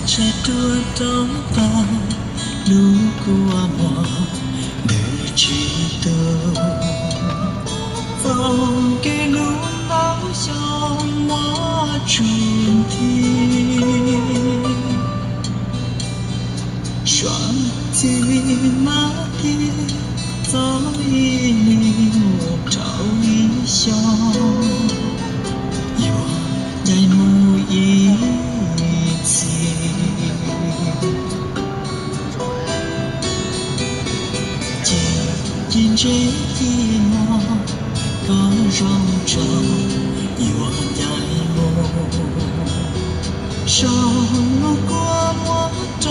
这朵朵的路过我的知道，风给路老向我春天，双脚马蹄走一年我找一笑，有在某一次。见这一幕，高容着我呆梦，手路过我的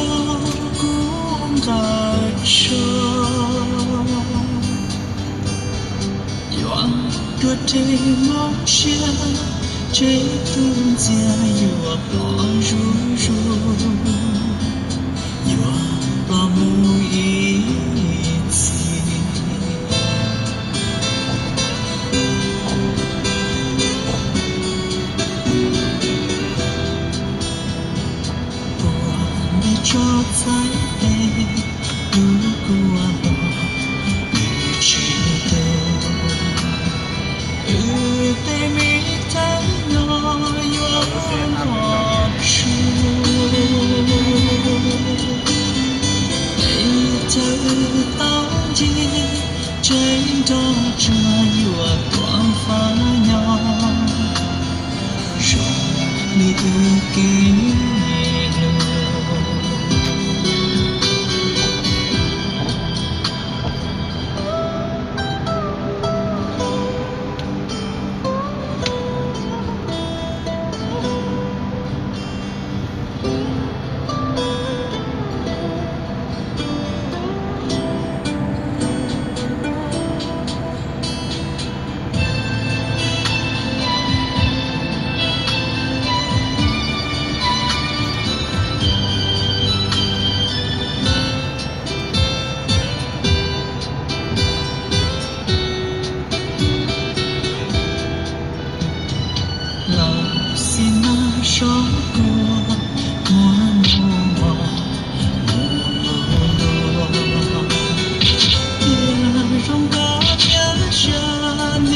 公的车，愿若这梦想，这冬家我把如如，我把梦一次。这才被路过我你知道，对你太我我处，你走到底，真的这我光发亮，让你的给路。说过我别让大家想念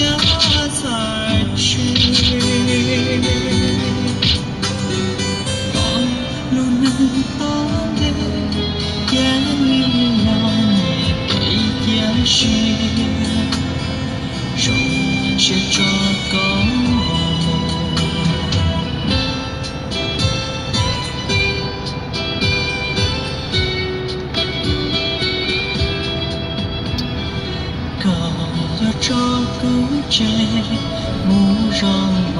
才去，路能好的也让你给点心，让学这个。这个这不让我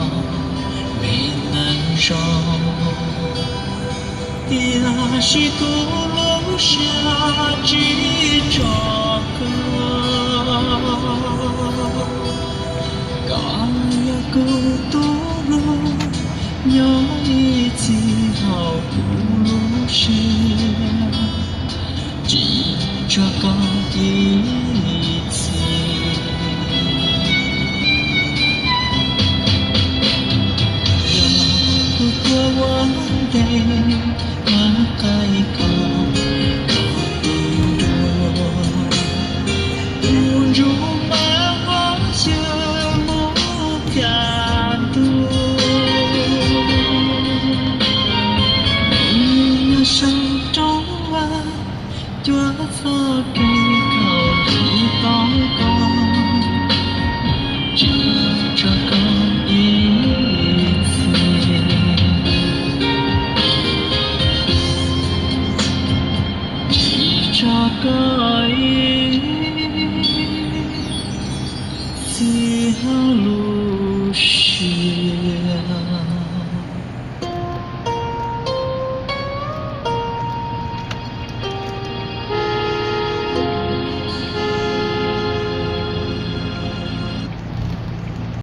没能受，也是孤路下几这个，刚也孤独路，有一起好孤路是，记这个一次。我得我开口，不如把我心目偏多，你要手中我多错给口里报告，只这个一次。这个一条路。